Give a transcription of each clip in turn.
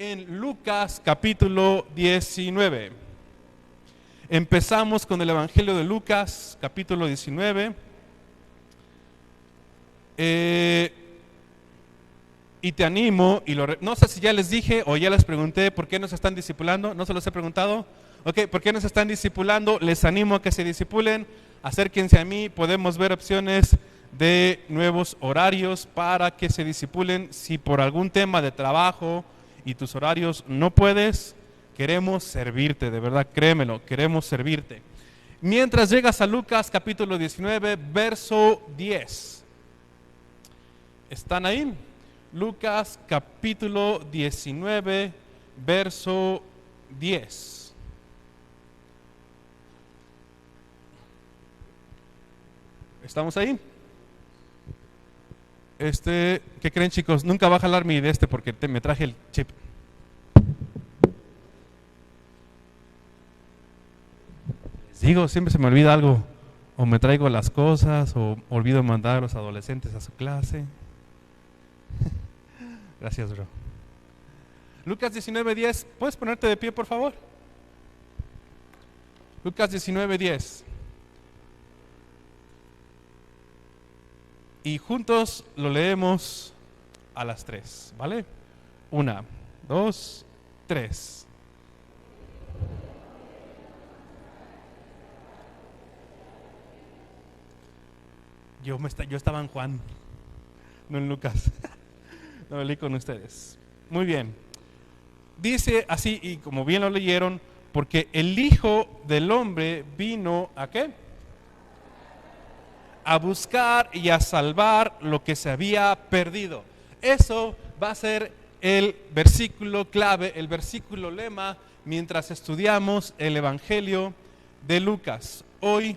en Lucas capítulo 19. Empezamos con el Evangelio de Lucas capítulo 19. Y te animo, no sé si ya les dije o ya les pregunté por qué nos están discipulando, no se los he preguntado. Ok, ¿por qué nos están discipulando? Les animo a que se discipulen, acérquense a mí, podemos ver opciones de nuevos horarios para que se discipulen. Si por algún tema de trabajo y tus horarios no puedes, queremos servirte, de verdad, créemelo, queremos servirte. Mientras llegas a Lucas capítulo 19, verso 10. ¿Están ahí? Lucas capítulo 19, verso 10. ¿Estamos ahí? ¿Qué creen, chicos? Nunca va a jalar mi de porque me traje el chip. Les digo, siempre se me olvida algo. O me traigo las cosas, o olvido mandar a los adolescentes a su clase. Gracias, bro. Lucas 19:10. ¿Puedes ponerte de pie, por favor? Lucas 19:10. Y juntos lo leemos a las 3, ¿vale? 1, 2, 3. Yo estaba en Juan, no en Lucas. No leí con ustedes. Muy bien. Dice así, y como bien lo leyeron, porque el Hijo del Hombre vino ¿a qué? A buscar y a salvar lo que se había perdido. Eso va a ser el versículo clave, el versículo lema, mientras estudiamos el Evangelio de Lucas. Hoy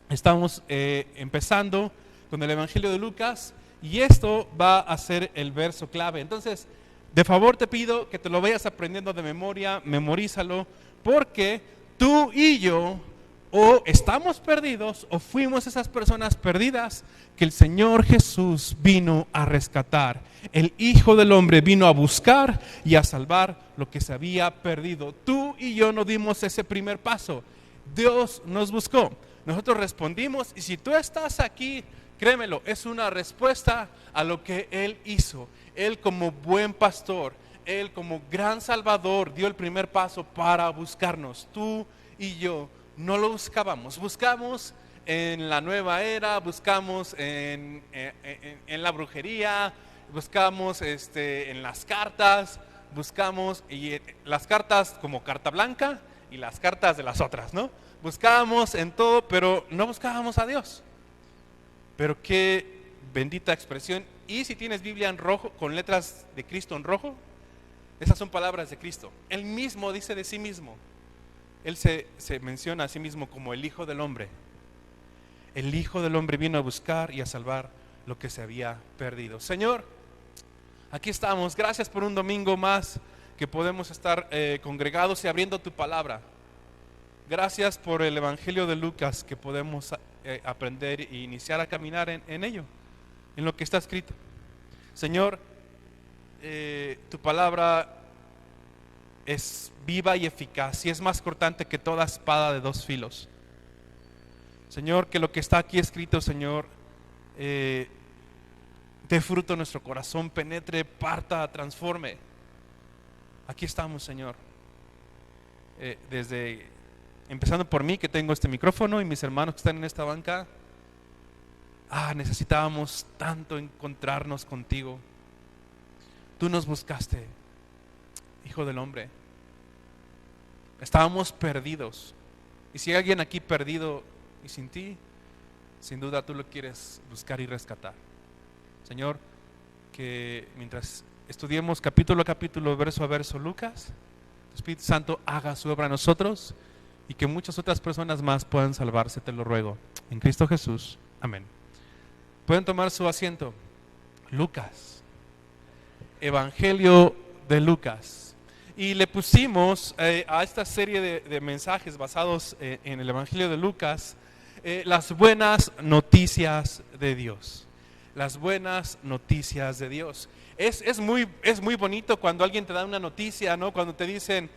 estamos empezando con el Evangelio de Lucas y esto va a ser el verso clave. Entonces, de favor te pido que te lo vayas aprendiendo de memoria, memorízalo, porque tú y yo o estamos perdidos o fuimos esas personas perdidas que el Señor Jesús vino a rescatar. El Hijo del Hombre vino a buscar y a salvar lo que se había perdido. Tú y yo no dimos ese primer paso. Dios nos buscó. Nosotros respondimos, y si tú estás aquí, créemelo, es una respuesta a lo que Él hizo. Él como buen pastor, Él como gran salvador dio el primer paso para buscarnos. Tú y yo no lo buscábamos, buscamos en la nueva era, buscamos en la brujería, buscamos en las cartas, buscamos las cartas como carta blanca y las cartas de las otras, ¿no? Buscábamos en todo, pero no buscábamos a Dios. Pero qué bendita expresión. Y si tienes Biblia en rojo, con letras de Cristo en rojo, esas son palabras de Cristo. Él mismo dice de sí mismo. Él se menciona a sí mismo como el Hijo del Hombre. El Hijo del Hombre vino a buscar y a salvar lo que se había perdido. Señor, aquí estamos. Gracias por un domingo más que podemos estar congregados y abriendo tu palabra. Gracias por el Evangelio de Lucas que podemos aprender e iniciar a caminar en ello, en lo que está escrito. Señor, tu palabra es viva y eficaz y es más cortante que toda espada de dos filos. Señor, que lo que está aquí escrito, Señor, dé fruto en nuestro corazón, penetre, parta, transforme. Aquí estamos, Señor. Empezando por mí, que tengo este micrófono, y mis hermanos que están en esta banca. Necesitábamos tanto encontrarnos contigo. Tú nos buscaste, Hijo del Hombre. Estábamos perdidos. Y si hay alguien aquí perdido y sin ti, sin duda tú lo quieres buscar y rescatar. Señor, que mientras estudiemos capítulo a capítulo, verso a verso Lucas, tu Espíritu Santo haga su obra en nosotros y que muchas otras personas más puedan salvarse, te lo ruego. En Cristo Jesús. Amén. Pueden tomar su asiento. Lucas. Evangelio de Lucas. Y le pusimos a esta serie de mensajes basados en el Evangelio de Lucas, las buenas noticias de Dios. Las buenas noticias de Dios. Es muy bonito cuando alguien te da una noticia, ¿no? Cuando te dicen,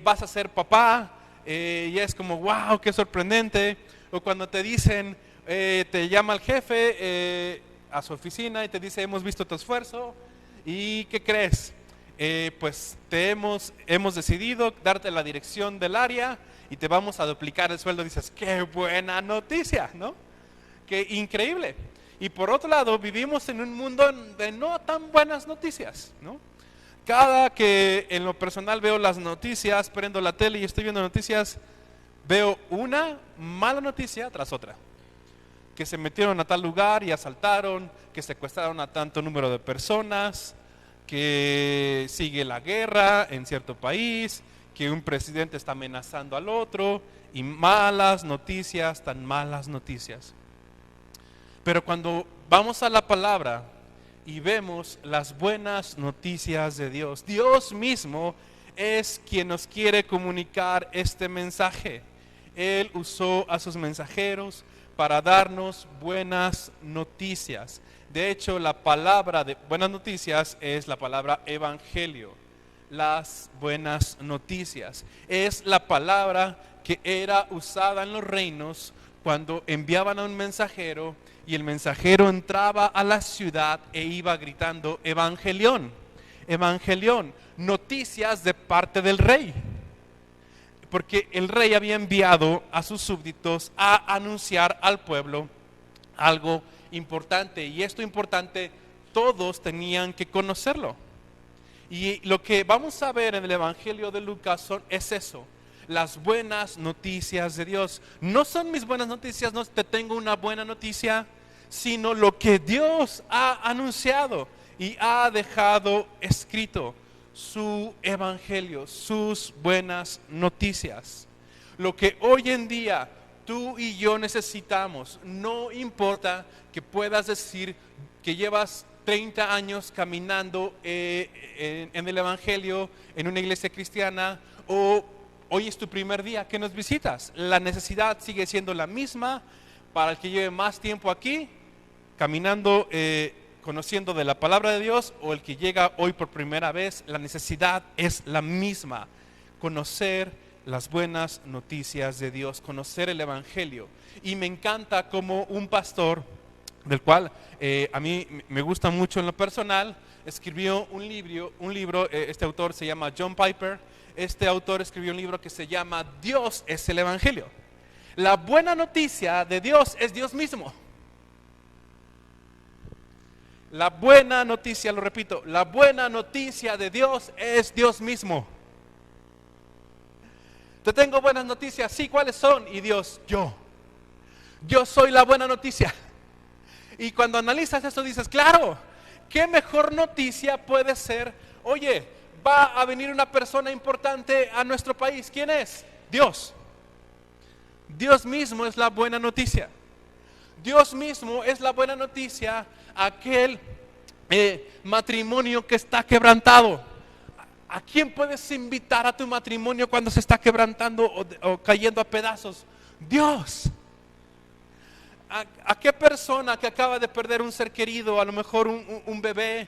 vas a ser papá, y es como, wow, qué sorprendente. O cuando te dicen, te llama el jefe a su oficina y te dice, hemos visto tu esfuerzo, ¿y qué crees? Pues hemos decidido darte la dirección del área y te vamos a duplicar el sueldo. Dices, qué buena noticia, ¿no? Qué increíble. Y por otro lado, vivimos en un mundo de no tan buenas noticias, ¿no? Cada que en lo personal veo las noticias, prendo la tele y estoy viendo noticias, veo una mala noticia tras otra. Que se metieron a tal lugar y asaltaron, que secuestraron a tanto número de personas, que sigue la guerra en cierto país, que un presidente está amenazando al otro, y malas noticias, tan malas noticias. Pero cuando vamos a la palabra y vemos las buenas noticias de Dios, Dios mismo es quien nos quiere comunicar este mensaje. Él usó a sus mensajeros para darnos buenas noticias. De hecho, la palabra de buenas noticias es la palabra evangelio. Las buenas noticias es la palabra que era usada en los reinos cuando enviaban a un mensajero y el mensajero entraba a la ciudad e iba gritando evangelión, evangelión, noticias de parte del rey. Porque el rey había enviado a sus súbditos a anunciar al pueblo algo importante, y esto importante todos tenían que conocerlo. Y lo que vamos a ver en el Evangelio de Lucas es eso, las buenas noticias de Dios. No son mis buenas noticias, no te tengo una buena noticia, sino lo que Dios ha anunciado y ha dejado escrito, su evangelio, sus buenas noticias. Lo que hoy en día tú y yo necesitamos, no importa que puedas decir que llevas 30 años caminando en el evangelio, en una iglesia cristiana, o hoy es tu primer día que nos visitas. La necesidad sigue siendo la misma para el que lleve más tiempo aquí, caminando, conociendo de la palabra de Dios, o el que llega hoy por primera vez. La necesidad es la misma: conocer las buenas noticias de Dios, conocer el evangelio. Y me encanta como un pastor, del cual a mí me gusta mucho en lo personal, escribió un libro, este autor se llama John Piper. Este autor escribió un libro que se llama Dios es el evangelio. La buena noticia de Dios es Dios mismo. La buena noticia, lo repito, la buena noticia de Dios es Dios mismo. Te tengo buenas noticias, sí, ¿cuáles son? Y Dios, yo soy la buena noticia. Y cuando analizas eso dices, claro, ¿qué mejor noticia puede ser? Oye, va a venir una persona importante a nuestro país. ¿Quién es? Dios. Dios mismo es la buena noticia. Dios mismo es la buena noticia. Aquel matrimonio que está quebrantado. ¿A quién puedes invitar a tu matrimonio cuando se está quebrantando o cayendo a pedazos? Dios. ¿A qué persona que acaba de perder un ser querido, a lo mejor un bebé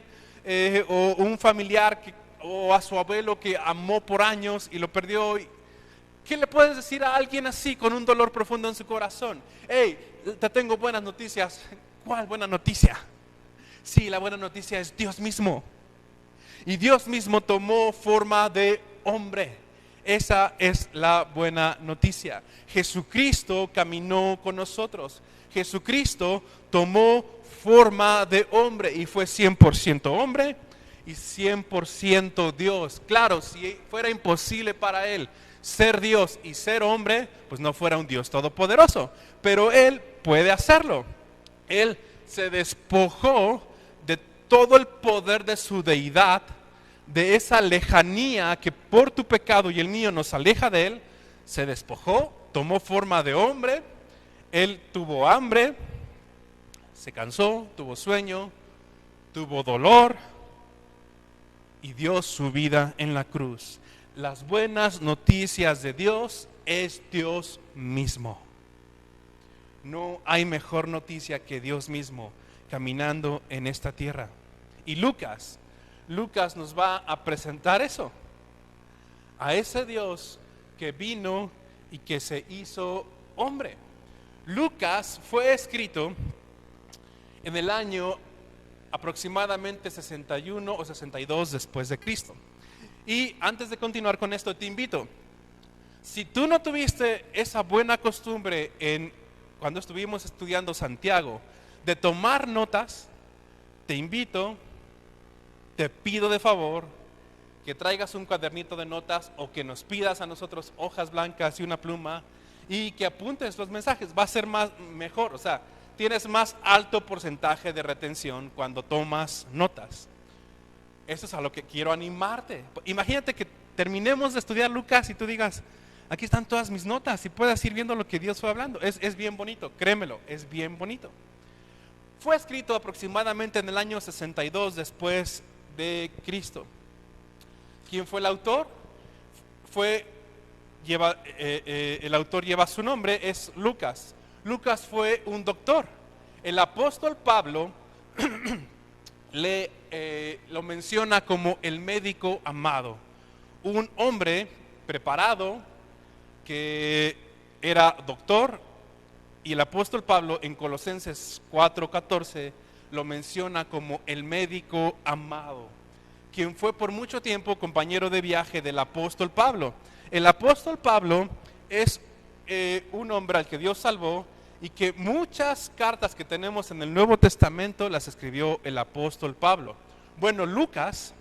o un familiar o a su abuelo que amó por años y lo perdió? ¿Qué le puedes decir a alguien así con un dolor profundo en su corazón? Hey, te tengo buenas noticias. ¿Cuál buena noticia? Sí, la buena noticia es Dios mismo. Y Dios mismo tomó forma de hombre. Esa es la buena noticia. Jesucristo caminó con nosotros. Jesucristo tomó forma de hombre y fue 100% hombre y 100% Dios. Claro, si fuera imposible para Él ser Dios y ser hombre, pues no fuera un Dios todopoderoso. Pero Él puede hacerlo. Él se despojó de todo el poder de su deidad, de esa lejanía que por tu pecado y el mío nos aleja de Él. Se despojó, tomó forma de hombre. Él tuvo hambre, se cansó, tuvo sueño, tuvo dolor y dio su vida en la cruz. Las buenas noticias de Dios es Dios mismo. No hay mejor noticia que Dios mismo caminando en esta tierra. y Lucas. Lucas nos va a presentar eso, a ese Dios que vino y que se hizo hombre. Lucas fue escrito en el año aproximadamente 61 o 62 después de Cristo. Y antes de continuar con esto, te invito, si tú no tuviste esa buena costumbre cuando estuvimos estudiando Santiago, de tomar notas, te invito, te pido de favor, que traigas un cuadernito de notas o que nos pidas a nosotros hojas blancas y una pluma y que apuntes los mensajes. Va a ser mejor, o sea, tienes más alto porcentaje de retención cuando tomas notas. Eso es a lo que quiero animarte. Imagínate que terminemos de estudiar Lucas y tú digas, aquí están todas mis notas y puedas ir viendo lo que Dios fue hablando. Es bien bonito, créemelo, es bien bonito. Fue escrito aproximadamente en el año 62 después de Cristo. ¿Quién fue el autor? El autor lleva su nombre, es Lucas. Lucas fue un doctor. El apóstol Pablo lo menciona como el médico amado, un hombre preparado que era doctor, y el apóstol Pablo en Colosenses 4:14 lo menciona como el médico amado, quien fue por mucho tiempo compañero de viaje del apóstol Pablo. El apóstol Pablo es un hombre al que Dios salvó y que muchas cartas que tenemos en el Nuevo Testamento las escribió el apóstol Pablo. Bueno, Lucas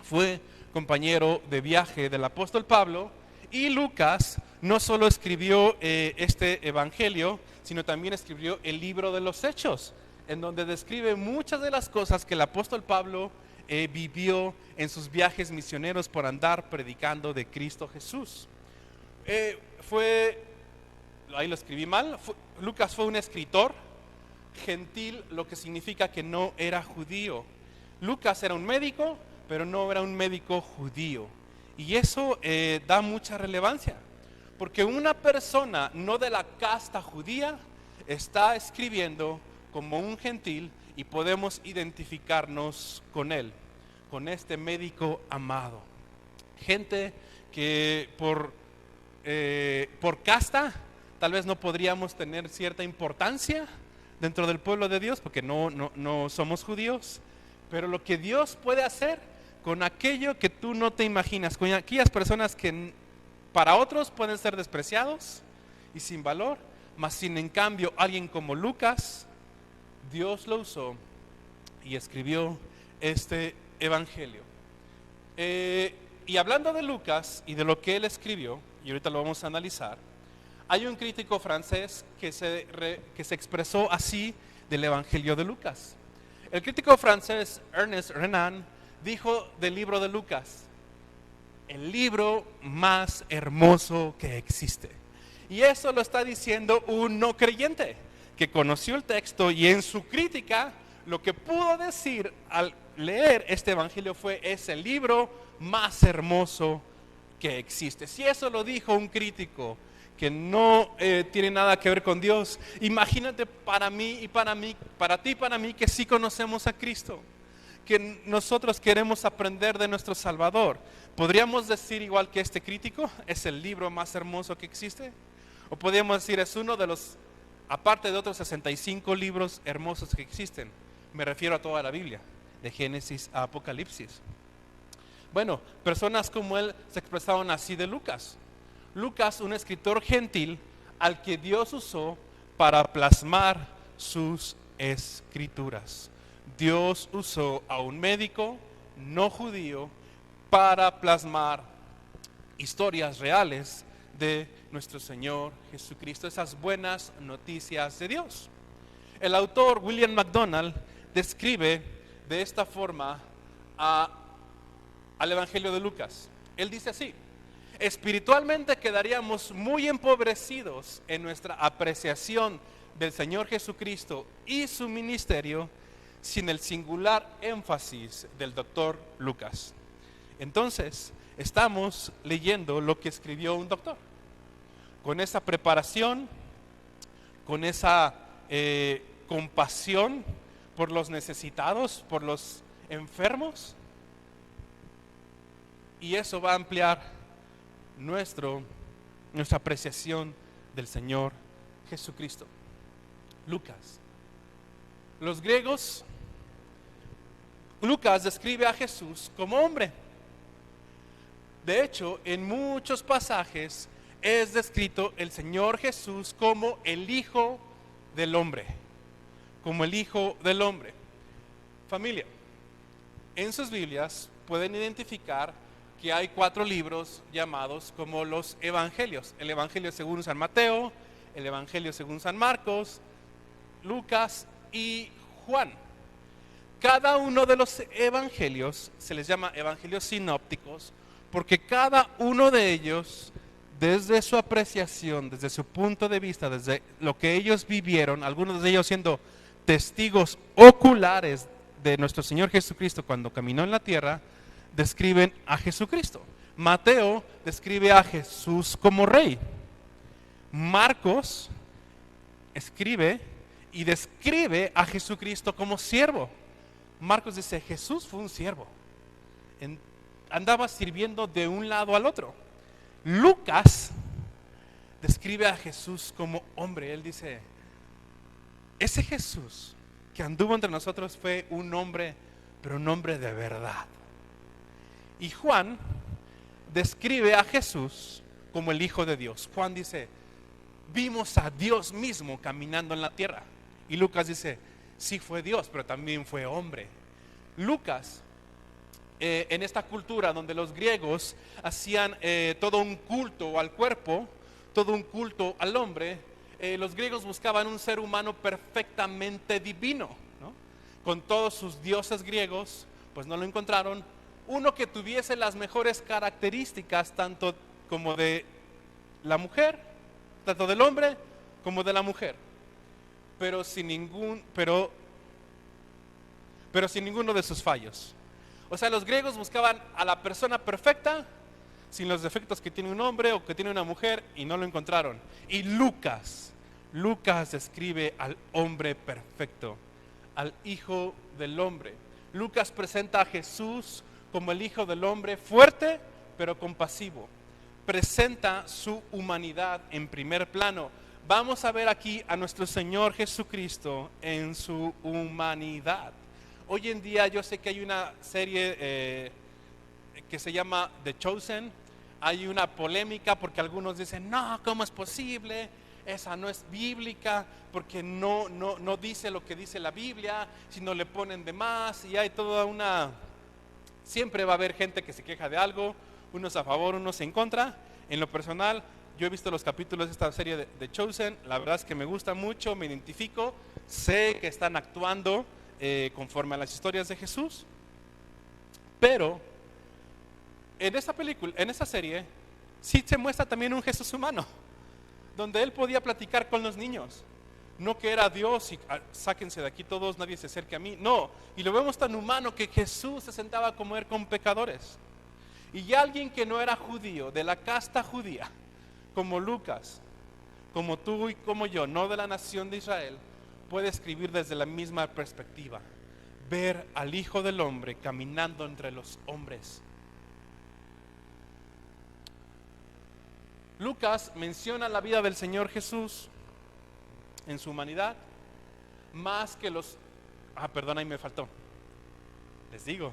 fue compañero de viaje del apóstol Pablo, y Lucas no solo escribió este evangelio, sino también escribió el libro de los Hechos, en donde describe muchas de las cosas que el apóstol Pablo vivió en sus viajes misioneros por andar predicando de Cristo Jesús. Ahí lo escribí mal, Lucas fue un escritor gentil, lo que significa que no era judío. Lucas era un médico, pero no era un médico judío. Y eso da mucha relevancia, porque una persona no de la casta judía está escribiendo como un gentil y podemos identificarnos con él, con este médico amado. Gente que por casta tal vez no podríamos tener cierta importancia dentro del pueblo de Dios, porque no somos judíos, pero lo que Dios puede hacer con aquello que tú no te imaginas, con aquellas personas que para otros pueden ser despreciados y sin valor, mas sin en cambio alguien como Lucas, Dios lo usó y escribió este evangelio. Y hablando de Lucas y de lo que él escribió, y ahorita lo vamos a analizar, hay un crítico francés que se expresó así del evangelio de Lucas. El crítico francés Ernest Renan dijo del libro de Lucas: el libro más hermoso que existe. Y eso lo está diciendo un no creyente que conoció el texto, y en su crítica lo que pudo decir al leer este evangelio es el libro más hermoso que existe. Si eso lo dijo un crítico que no tiene nada que ver con Dios, imagínate para mí y para ti y para mí, que sí conocemos a Cristo, que nosotros queremos aprender de nuestro Salvador. ¿Podríamos decir igual que este crítico, es el libro más hermoso que existe? ¿O podríamos decir, es uno de los, aparte de otros 65 libros hermosos que existen? Me refiero a toda la Biblia, de Génesis a Apocalipsis. Bueno, personas como él se expresaron así de Lucas. Lucas, un escritor gentil al que Dios usó para plasmar sus escrituras. Dios usó a un médico no judío para plasmar historias reales de nuestro Señor Jesucristo, esas buenas noticias de Dios. El autor William MacDonald describe de esta forma al Evangelio de Lucas. Él dice así: espiritualmente quedaríamos muy empobrecidos en nuestra apreciación del Señor Jesucristo y su ministerio sin el singular énfasis del doctor Lucas. Entonces, estamos leyendo lo que escribió un doctor, con esa preparación, con esa compasión por los necesitados, por los enfermos, y eso va a ampliar nuestra apreciación del Señor Jesucristo. Lucas. Los griegos, Lucas describe a Jesús como hombre. De hecho, en muchos pasajes es descrito el Señor Jesús como el Hijo del Hombre. Como el Hijo del Hombre. Familia, en sus Biblias pueden identificar que hay 4 libros llamados como los Evangelios. El Evangelio según San Mateo, el Evangelio según San Marcos, Lucas y Juan. Cada uno de los evangelios se les llama evangelios sinópticos porque cada uno de ellos, desde su apreciación, desde su punto de vista, desde lo que ellos vivieron, algunos de ellos siendo testigos oculares de nuestro Señor Jesucristo cuando caminó en la tierra, describen a Jesucristo. Mateo describe a Jesús como rey. Marcos escribe y describe a Jesucristo como siervo. Marcos dice, Jesús fue un siervo. Andaba sirviendo de un lado al otro. Lucas describe a Jesús como hombre. Él dice, ese Jesús que anduvo entre nosotros fue un hombre, pero un hombre de verdad. Y Juan describe a Jesús como el Hijo de Dios. Juan dice, vimos a Dios mismo caminando en la tierra. Y Lucas dice, sí fue Dios, pero también fue hombre. Lucas, en esta cultura donde los griegos hacían todo un culto al cuerpo, todo un culto al hombre, los griegos buscaban un ser humano perfectamente divino, ¿no? Con todos sus dioses griegos, pues no lo encontraron. Uno que tuviese las mejores características tanto como de la mujer, tanto del hombre como de la mujer, pero sin ninguno de sus fallos. O sea, los griegos buscaban a la persona perfecta, sin los defectos que tiene un hombre o que tiene una mujer, y no lo encontraron. Y Lucas describe al hombre perfecto, al Hijo del Hombre. Lucas presenta a Jesús como el Hijo del Hombre, fuerte pero compasivo. Presenta su humanidad en primer plano. Vamos a ver aquí a nuestro Señor Jesucristo en su humanidad. Hoy en día yo sé que hay una serie que se llama The Chosen. Hay una polémica porque algunos dicen, no, ¿cómo es posible? Esa no es bíblica porque no dice lo que dice la Biblia, sino le ponen de más, y hay toda una... Siempre va a haber gente que se queja de algo, unos a favor, unos en contra. En lo personal, yo he visto los capítulos de esta serie de Chosen, la verdad es que me gusta mucho, me identifico, sé que están actuando conforme a las historias de Jesús, pero en esta película, en esta serie, sí se muestra también un Jesús humano, donde él podía platicar con los niños. No que era Dios y sáquense de aquí todos, nadie se acerque a mí. No, y lo vemos tan humano que Jesús se sentaba a comer con pecadores. Y alguien que no era judío, de la casta judía, como Lucas, como tú y como yo, no de la nación de Israel, puede escribir desde la misma perspectiva. Ver al Hijo del Hombre caminando entre los hombres. Lucas menciona la vida del Señor Jesús en su humanidad más que los... ahí me faltó. Les digo,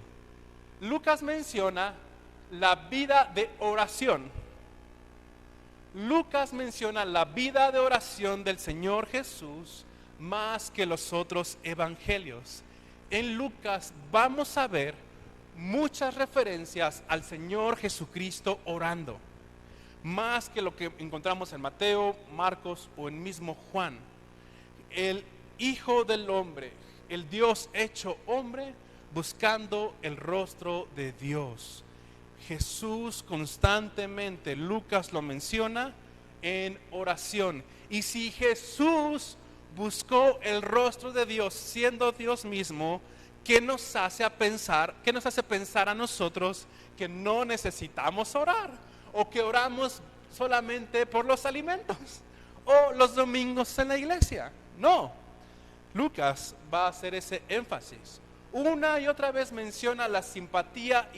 Lucas menciona la vida de oración. Lucas menciona la vida de oración del Señor Jesús más que los otros evangelios. En Lucas vamos a ver muchas referencias al Señor Jesucristo orando, más que lo que encontramos en Mateo, Marcos o en mismo Juan. El Hijo del Hombre, el Dios hecho hombre, buscando el rostro de Dios. Jesús constantemente, Lucas lo menciona, en oración. Y si Jesús buscó el rostro de Dios siendo Dios mismo, ¿qué nos hace pensar a nosotros que no necesitamos orar? O que oramos solamente por los alimentos o los domingos en la iglesia. No, Lucas va a hacer ese énfasis. Una y otra vez menciona la simpatía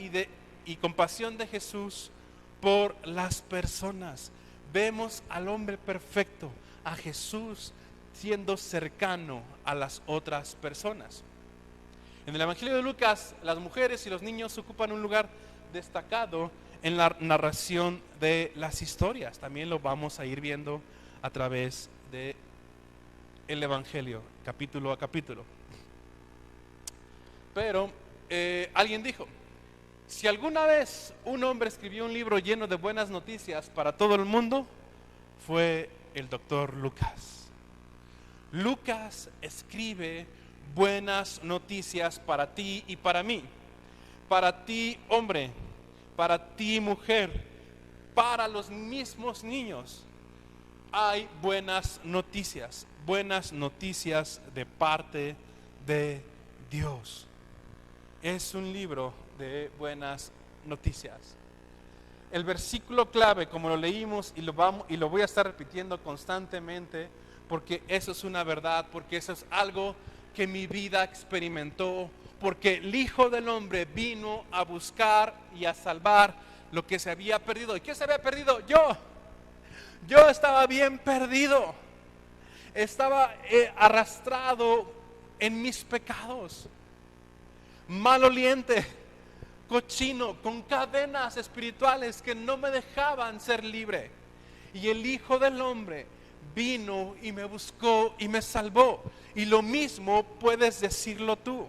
y compasión de Jesús por las personas. Vemos al hombre perfecto, a Jesús siendo cercano a las otras personas. En el Evangelio de Lucas, las mujeres y los niños ocupan un lugar destacado en la narración de las historias. También lo vamos a ir viendo a través de el Evangelio, capítulo a capítulo. Pero alguien dijo, si alguna vez un hombre escribió un libro lleno de buenas noticias para todo el mundo, fue el doctor Lucas. Lucas escribe buenas noticias para ti y para mí. Para ti, hombre, para ti, mujer, para los mismos niños. Hay buenas noticias de parte de Dios. Es un libro de buenas noticias. El versículo clave, como lo leímos y lo voy a estar repitiendo constantemente, porque eso es una verdad, porque eso es algo que mi vida experimentó, porque el Hijo del Hombre vino a buscar y a salvar lo que se había perdido. ¿Y qué se había perdido? Yo estaba bien perdido, estaba arrastrado en mis pecados, maloliente, cochino, con cadenas espirituales que no me dejaban ser libre. Y el Hijo del Hombre vino y me buscó y me salvó. Y lo mismo puedes decirlo tú.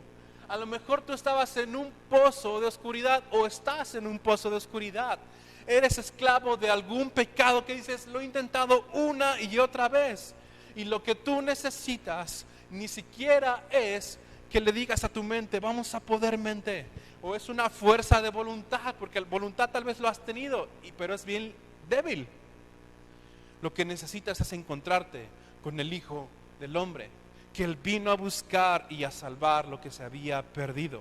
A lo mejor tú estabas en un pozo de oscuridad o estás en un pozo de oscuridad. Eres esclavo de algún pecado que dices, lo he intentado una y otra vez. Y lo que tú necesitas ni siquiera es que le digas a tu mente, vamos a poder mente. O es una fuerza de voluntad, porque la voluntad tal vez lo has tenido, pero es bien débil. Lo que necesitas es encontrarte con el Hijo del Hombre, que Él vino a buscar y a salvar lo que se había perdido.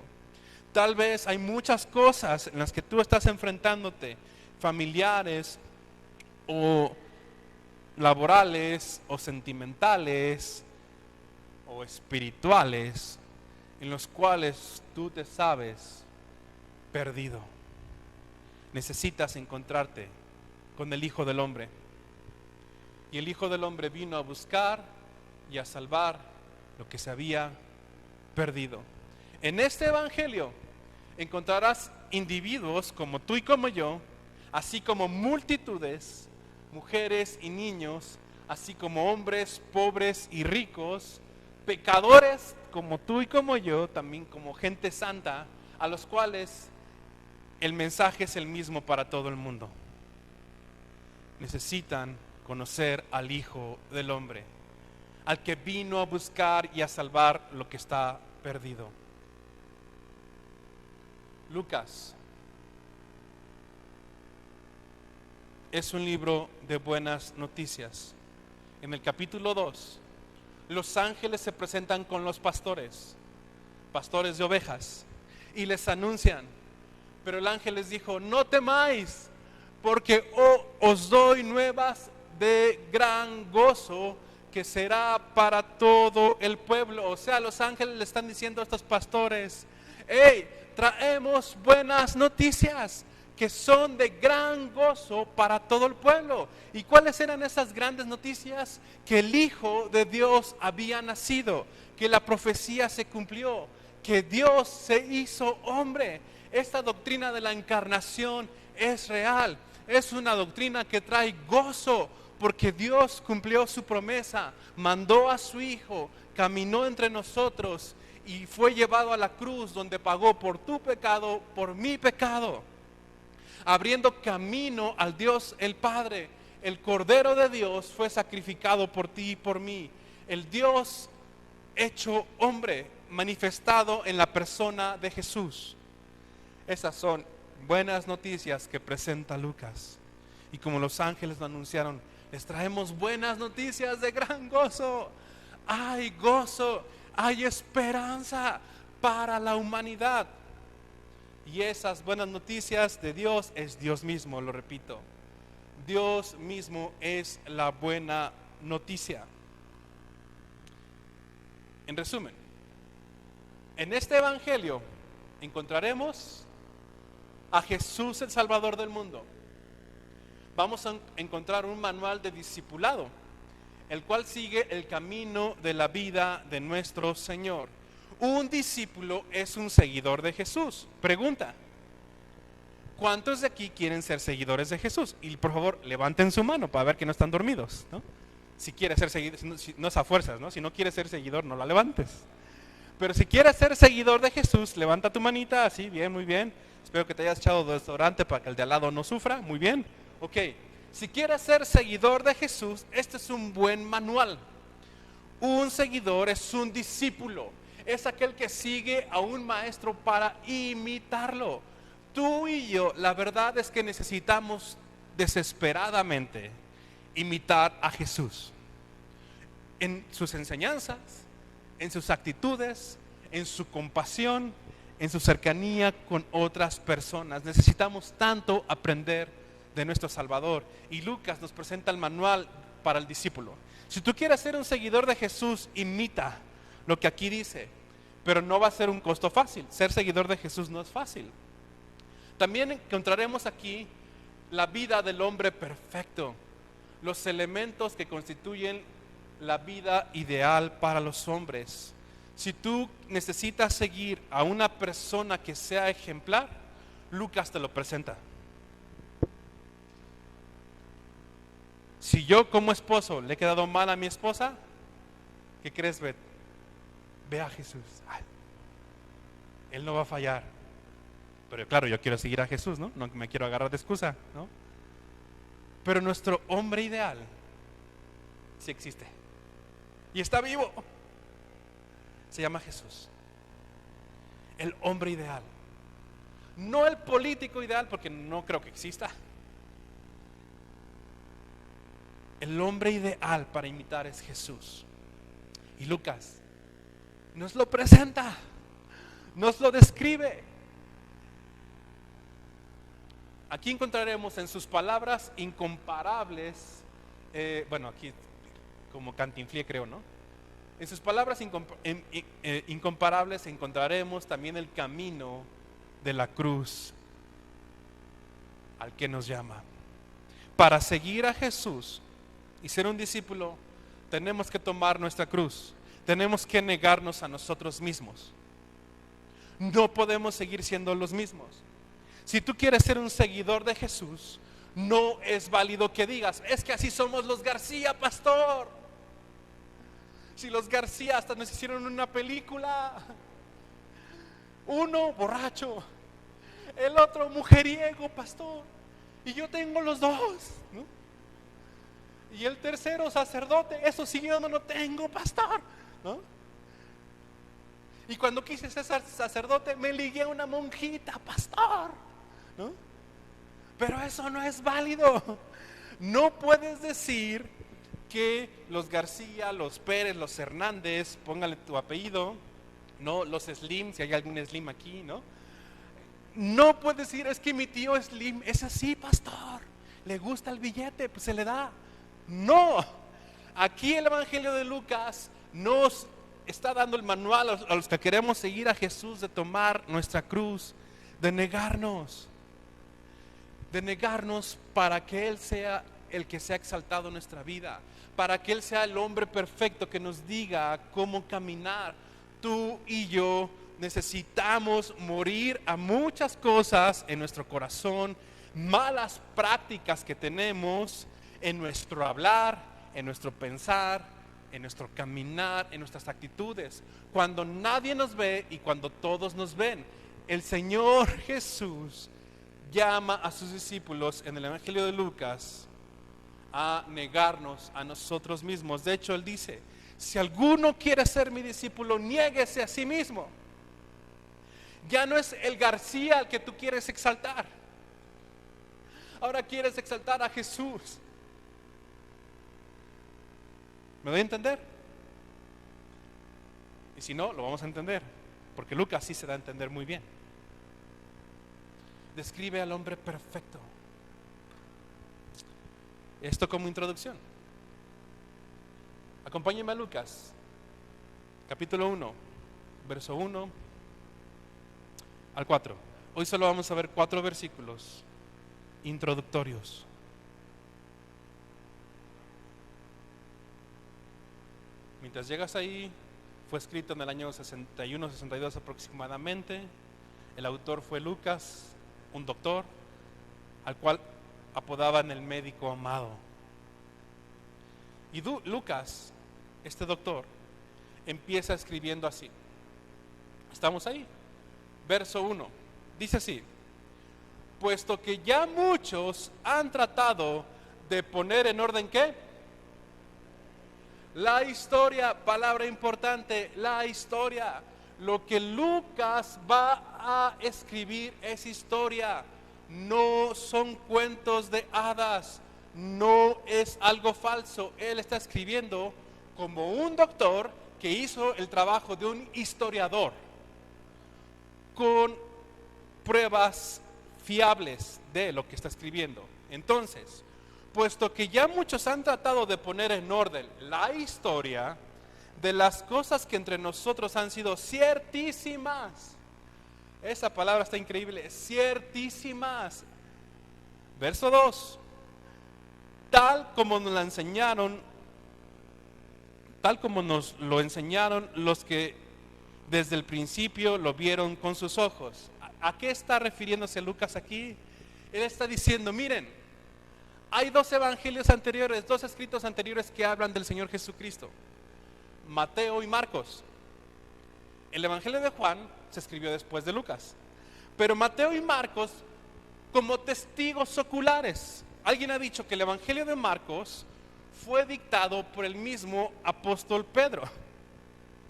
Tal vez hay muchas cosas en las que tú estás enfrentándote, familiares o laborales o sentimentales o espirituales, en los cuales tú te sabes perdido. Necesitas encontrarte con el Hijo del Hombre. Y el Hijo del Hombre vino a buscar y a salvar lo que se había perdido. En este Evangelio encontrarás individuos como tú y como yo, así como multitudes, mujeres y niños, así como hombres pobres y ricos, pecadores como tú y como yo, también como gente santa, a los cuales el mensaje es el mismo para todo el mundo. Necesitan conocer al Hijo del Hombre, al que vino a buscar y a salvar lo que está perdido. Lucas es un libro de buenas noticias. En el capítulo 2, los ángeles se presentan con los pastores de ovejas, y les anuncian, pero el ángel les dijo, no temáis, porque os doy nuevas de gran gozo, que será para todo el pueblo. O sea, los ángeles le están diciendo a estos pastores, hey, traemos buenas noticias que son de gran gozo para todo el pueblo. ¿Y cuáles eran esas grandes noticias? Que el Hijo de Dios había nacido, que la profecía se cumplió, que Dios se hizo hombre. Esta doctrina de la encarnación es real, es una doctrina que trae gozo, porque Dios cumplió su promesa, mandó a su Hijo, caminó entre nosotros y fue llevado a la cruz, donde pagó por tu pecado, por mi pecado, abriendo camino al Dios el Padre. El Cordero de Dios fue sacrificado por ti y por mí. El Dios hecho hombre, manifestado en la persona de Jesús. Esas son buenas noticias que presenta Lucas. Y como los ángeles lo anunciaron, les traemos buenas noticias de gran gozo. Hay gozo, hay esperanza para la humanidad. Y esas buenas noticias de Dios es Dios mismo, lo repito. Dios mismo es la buena noticia. En resumen, En este evangelio encontraremos a Jesús el Salvador del mundo. Vamos a encontrar un manual de discipulado, el cual sigue el camino de la vida de nuestro Señor. Un discípulo es un seguidor de Jesús. Pregunta: ¿cuántos de aquí quieren ser seguidores de Jesús? Y por favor, levanten su mano para ver que no están dormidos, ¿no? Si quieres ser seguidor, no es a fuerzas, ¿no? Si no quieres ser seguidor, no la levantes. Pero si quieres ser seguidor de Jesús, levanta tu manita, así, bien, muy bien. Espero que te hayas echado desodorante para que el de al lado no sufra, muy bien. Ok, si quieres ser seguidor de Jesús, este es un buen manual. Un seguidor es un discípulo, es aquel que sigue a un maestro para imitarlo. Tú y yo, la verdad es que necesitamos desesperadamente imitar a Jesús en sus enseñanzas, en sus actitudes, en su compasión, en su cercanía con otras personas. Necesitamos tanto aprender de nuestro Salvador, y Lucas nos presenta el manual para el discípulo. Si tú quieres ser un seguidor de Jesús, imita lo que aquí dice, pero no va a ser un costo fácil. Ser seguidor de Jesús no es fácil. También encontraremos aquí la vida del hombre perfecto, los elementos que constituyen la vida ideal para los hombres. Si tú necesitas seguir a una persona que sea ejemplar, Lucas te lo presenta. Si yo como esposo le he quedado mal a mi esposa, ¿qué crees, Bet? Ve a Jesús. Ay, Él no va a fallar. Pero claro, yo quiero seguir a Jesús, ¿no? No me quiero agarrar de excusa, ¿no? Pero nuestro hombre ideal sí existe. Y está vivo. Se llama Jesús. El hombre ideal. No el político ideal, porque no creo que exista. El hombre ideal para imitar es Jesús. Y Lucas nos lo presenta, nos lo describe. Aquí encontraremos en sus palabras incomparables, bueno, aquí como Cantinflé creo, ¿no? En sus palabras incomparables encontraremos también el camino de la cruz al que nos llama. Para seguir a Jesús y ser un discípulo, tenemos que tomar nuestra cruz, tenemos que negarnos a nosotros mismos. No podemos seguir siendo los mismos. Si tú quieres ser un seguidor de Jesús, no es válido que digas: es que así somos los García, pastor. Si los García hasta nos hicieron una película, uno borracho, el otro mujeriego, pastor, y yo tengo los dos, ¿no? Y el tercero sacerdote, eso sí yo no lo tengo, pastor, ¿no? Y cuando quise ser sacerdote me ligué a una monjita, pastor, ¿no? Pero eso no es válido. No puedes decir que los García, los Pérez, los Hernández, póngale tu apellido, no los Slim, si hay algún Slim aquí, ¿no? No puedes decir: es que mi tío Slim es así, pastor, le gusta el billete, pues se le da. No, aquí el Evangelio de Lucas nos está dando el manual a los que queremos seguir a Jesús, de tomar nuestra cruz, de negarnos para que Él sea el que sea exaltado en nuestra vida, para que Él sea el hombre perfecto que nos diga cómo caminar. Tú y yo necesitamos morir a muchas cosas en nuestro corazón, malas prácticas que tenemos en nuestro hablar, en nuestro pensar, en nuestro caminar, en nuestras actitudes. Cuando nadie nos ve y cuando todos nos ven, el Señor Jesús llama a sus discípulos en el Evangelio de Lucas a negarnos a nosotros mismos. De hecho, Él dice: si alguno quiere ser mi discípulo, niéguese a sí mismo. Ya no es el García al que tú quieres exaltar, ahora quieres exaltar a Jesús. ¿Me doy a entender? Y si no, lo vamos a entender, porque Lucas sí se da a entender muy bien. Describe al hombre perfecto. Esto como introducción. Acompáñenme a Lucas, capítulo 1, verso 1 al 4. Hoy solo vamos a ver 4 versículos introductorios. Mientras llegas ahí, fue escrito en el año 61-62 aproximadamente. El autor fue Lucas, un doctor, al cual apodaban el médico amado. Y Lucas, este doctor, empieza escribiendo así. ¿Estamos ahí? Verso 1. Dice así: puesto que ya muchos han tratado de poner en orden, ¿qué? La historia, palabra importante, la historia. Lo que Lucas va a escribir es historia, no son cuentos de hadas, no es algo falso. Él está escribiendo como un doctor que hizo el trabajo de un historiador, con pruebas fiables de lo que está escribiendo. Entonces, puesto que ya muchos han tratado de poner en orden la historia de las cosas que entre nosotros han sido ciertísimas. Esa palabra está increíble, ciertísimas. Verso 2. Tal como nos lo enseñaron los que desde el principio lo vieron con sus ojos. ¿A qué está refiriéndose Lucas aquí? Él está diciendo, miren, hay 2 evangelios anteriores, 2 escritos anteriores que hablan del Señor Jesucristo: Mateo y Marcos. El evangelio de Juan se escribió después de Lucas, pero Mateo y Marcos como testigos oculares. Alguien ha dicho que el evangelio de Marcos fue dictado por el mismo apóstol Pedro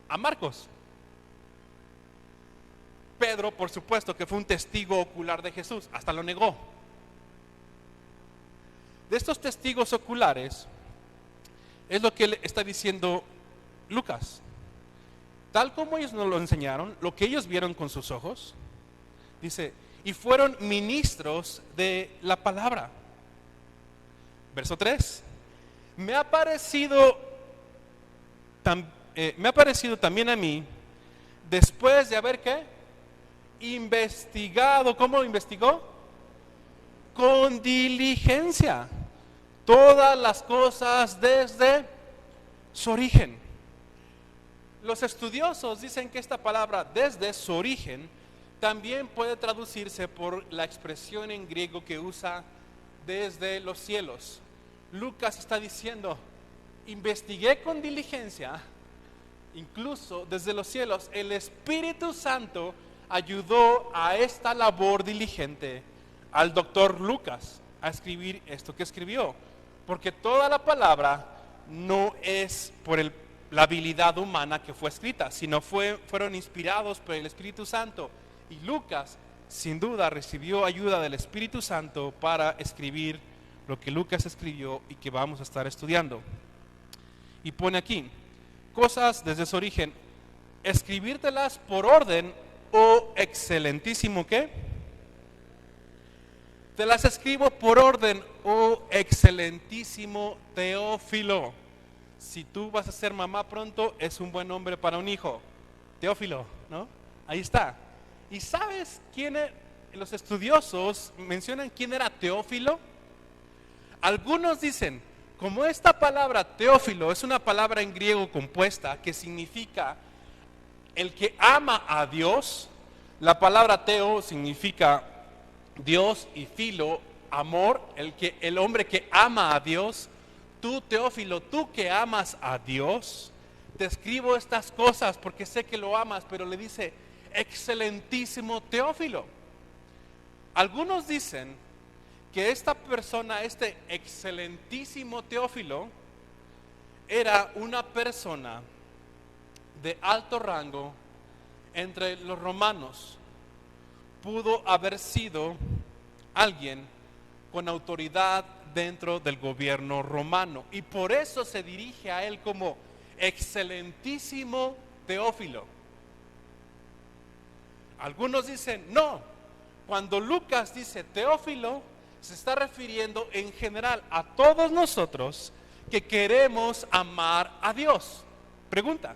a Marcos. Pedro, por supuesto, que fue un testigo ocular de Jesús, hasta lo negó. De estos testigos oculares es lo que está diciendo Lucas. Tal como ellos nos lo enseñaron, lo que ellos vieron con sus ojos, dice, y fueron ministros de la palabra. Verso 3. Me ha parecido también a mí, después de haber, ¿qué? Investigado. ¿Cómo lo investigó? Con diligencia todas las cosas desde su origen. Los estudiosos dicen que esta palabra desde su origen también puede traducirse por la expresión en griego que usa desde los cielos. Lucas está diciendo, investigué con diligencia, incluso desde los cielos. El Espíritu Santo ayudó a esta labor diligente al doctor Lucas a escribir esto que escribió, porque toda la palabra no es por la habilidad humana que fue escrita, sino fueron inspirados por el Espíritu Santo, y Lucas sin duda recibió ayuda del Espíritu Santo para escribir lo que Lucas escribió y que vamos a estar estudiando. Y pone aquí, cosas desde su origen, escribírtelas por orden, oh excelentísimo, ¿qué? Te las escribo por orden, oh excelentísimo Teófilo. Si tú vas a ser mamá pronto, es un buen nombre para un hijo, Teófilo, ¿no? Ahí está. ¿Y sabes quién es? Los estudiosos mencionan quién era Teófilo. Algunos dicen, como esta palabra Teófilo es una palabra en griego compuesta que significa el que ama a Dios, la palabra Teo significa Dios y filo, amor, el hombre que ama a Dios. Tú, Teófilo, tú que amas a Dios, te escribo estas cosas porque sé que lo amas, pero le dice, excelentísimo Teófilo. Algunos dicen que esta persona, este excelentísimo Teófilo, era una persona de alto rango entre los romanos. Pudo haber sido alguien con autoridad dentro del gobierno romano, y por eso se dirige a él como excelentísimo Teófilo. Algunos dicen, no, cuando Lucas dice Teófilo, se está refiriendo en general a todos nosotros que queremos amar a Dios. Pregunta,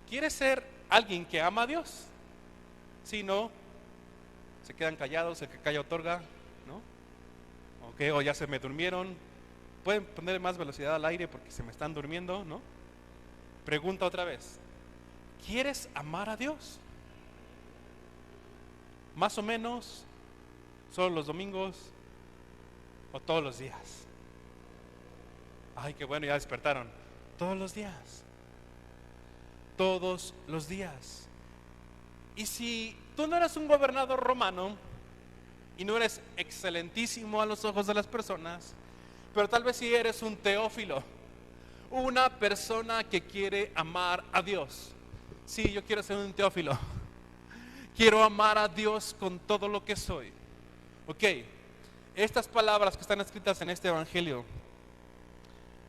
¿quieres ser alguien que ama a Dios. Si no, se quedan callados, el que calla otorga, ¿no? Okay, o ya se me durmieron. Pueden poner más velocidad al aire porque se me están durmiendo, ¿no? Pregunta otra vez: ¿quieres amar a Dios? Más o menos, solo los domingos o todos los días. Ay, qué bueno, ya despertaron. Todos los días. Todos los días. Y si tú no eres un gobernador romano y no eres excelentísimo a los ojos de las personas, pero tal vez si eres un Teófilo, una persona que quiere amar a Dios. Sí, yo quiero ser un Teófilo. Quiero amar a Dios con todo lo que soy. Ok, estas palabras que están escritas en este evangelio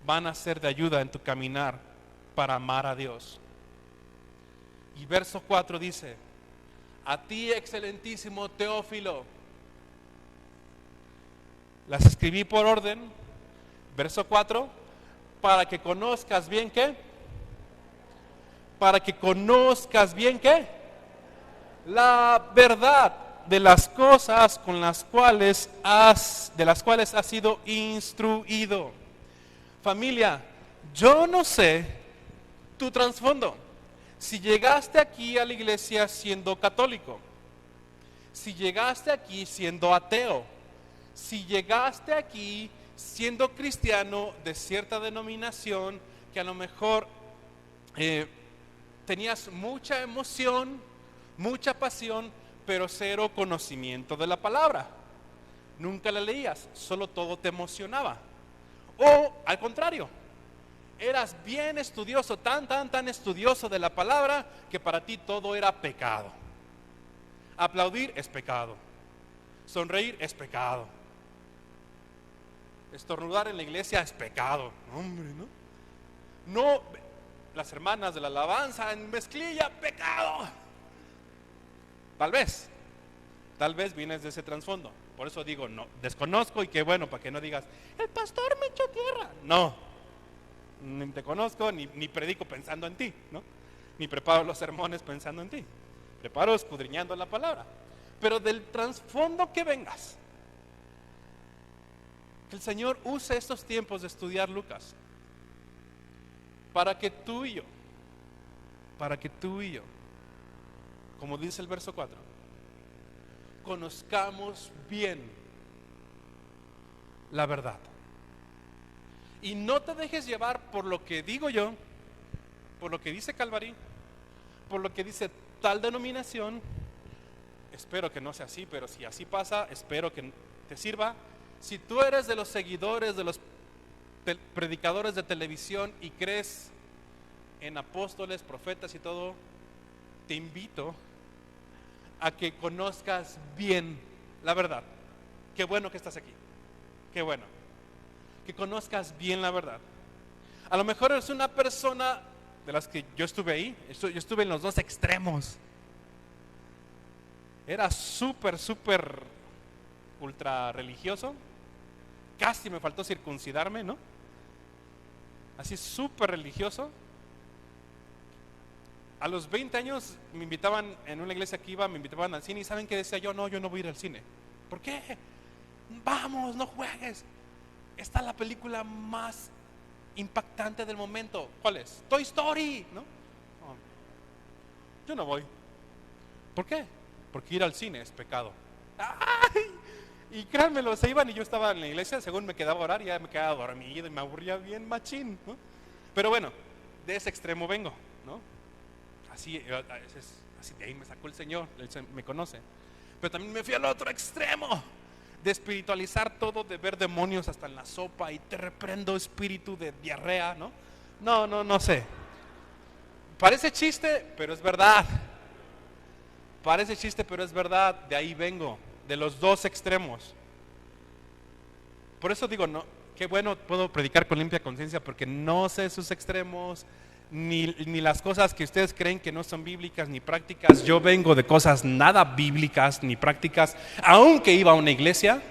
van a ser de ayuda en tu caminar para amar a Dios. Y verso 4 dice: a ti, excelentísimo Teófilo, las escribí por orden, verso 4, para que conozcas bien ¿qué? Para que conozcas bien ¿qué? La verdad de las cosas con las cuales has sido instruido. Familia, yo no sé tu trasfondo. Si llegaste aquí a la iglesia siendo católico, si llegaste aquí siendo ateo, si llegaste aquí siendo cristiano de cierta denominación, que a lo mejor tenías mucha emoción, mucha pasión, pero cero conocimiento de la palabra. Nunca la leías, solo todo te emocionaba. O al contrario, eras bien estudioso, tan estudioso de la palabra que para ti todo era pecado. Aplaudir es pecado. Sonreír es pecado. Estornudar en la iglesia es pecado. Hombre, ¿no? No, las hermanas de la alabanza en mezclilla, pecado. Tal vez vienes de ese trasfondo. Por eso digo, no, desconozco y qué bueno, para que no digas, el pastor me echó tierra. No, ni te conozco, ni predico pensando en ti, ¿no? Ni preparo los sermones pensando en ti. Preparo escudriñando la palabra. Pero del trasfondo que vengas, que el Señor use estos tiempos de estudiar Lucas para que tú y yo, como dice el verso 4, conozcamos bien la verdad. Y no te dejes llevar por lo que digo yo, por lo que dice Calvary, por lo que dice tal denominación. Espero que no sea así, pero si así pasa, espero que te sirva. Si tú eres de los seguidores de los predicadores de televisión y crees en apóstoles, profetas y todo, te invito a que conozcas bien la verdad. Qué bueno que estás aquí. Qué bueno que conozcas bien la verdad. A lo mejor eres una persona de las que yo estuve ahí. Yo estuve en los dos extremos. Era súper ultra religioso. Casi me faltó circuncidarme, ¿no? Así súper religioso. A los 20 años me invitaban, en una iglesia que iba, me invitaban al cine. ¿Y saben qué decía yo? No, yo no voy a ir al cine. ¿Por qué? Vamos, no juegues. Esta es la película más impactante del momento. ¿Cuál es? Toy Story, ¿no? No, yo no voy. ¿Por qué? Porque ir al cine es pecado. ¡Ay! Y créanmelo, se iban y yo estaba en la iglesia, según me quedaba a orar, ya me quedaba dormido y me aburría bien machín, ¿no? Pero bueno, de ese extremo vengo, ¿no? Así de ahí me sacó el Señor, Él me conoce. Pero también me fui al otro extremo, de espiritualizar todo, de ver demonios hasta en la sopa y te reprendo espíritu de diarrea, ¿no? No sé. Parece chiste, pero es verdad. Parece chiste, pero es verdad. De ahí vengo, de los dos extremos. Por eso digo, no, qué bueno puedo predicar con limpia conciencia, porque no sé sus extremos, ni las cosas que ustedes creen que no son bíblicas ni prácticas. Yo vengo de cosas nada bíblicas ni prácticas, aunque iba a una iglesia.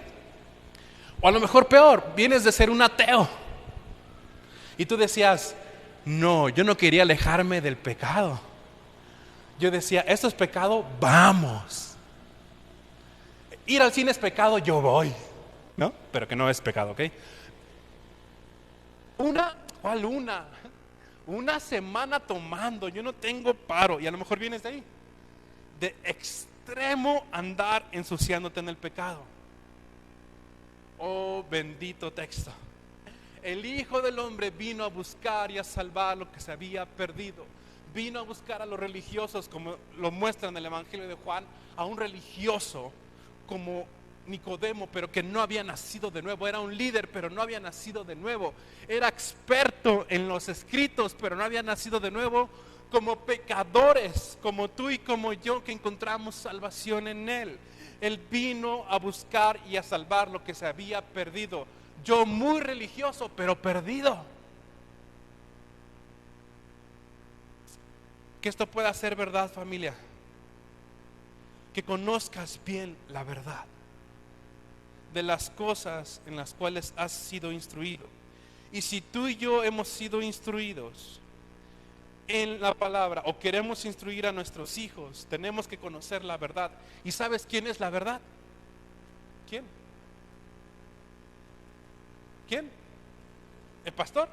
O a lo mejor peor, vienes de ser un ateo y tú decías, no, yo no quería alejarme del pecado. Yo decía, ¿esto es pecado? Vamos. Ir al cine es pecado, yo voy. ¿No? Pero que no es pecado, ¿ok? ¿Cuál una? Una semana tomando, yo no tengo paro. Y a lo mejor vienes de ahí. De extremo andar ensuciándote en el pecado. Oh, bendito texto. El Hijo del Hombre vino a buscar y a salvar lo que se había perdido. Vino a buscar a los religiosos, como lo muestra en el Evangelio de Juan, a un religioso como Nicodemo, pero que no había nacido de nuevo. Era un líder, pero no había nacido de nuevo. Era experto en los escritos, pero no había nacido de nuevo. Como pecadores, como tú y como yo, que encontramos salvación en Él. Él vino a buscar y a salvar lo que se había perdido. Yo muy religioso, pero perdido. Que esto pueda ser verdad, familia. Que conozcas bien la verdad de las cosas en las cuales has sido instruido. Y si tú y yo hemos sido instruidos en la palabra o queremos instruir a nuestros hijos, tenemos que conocer la verdad. ¿Y sabes quién es la verdad? ¿Quién? ¿Quién? ¿El pastor?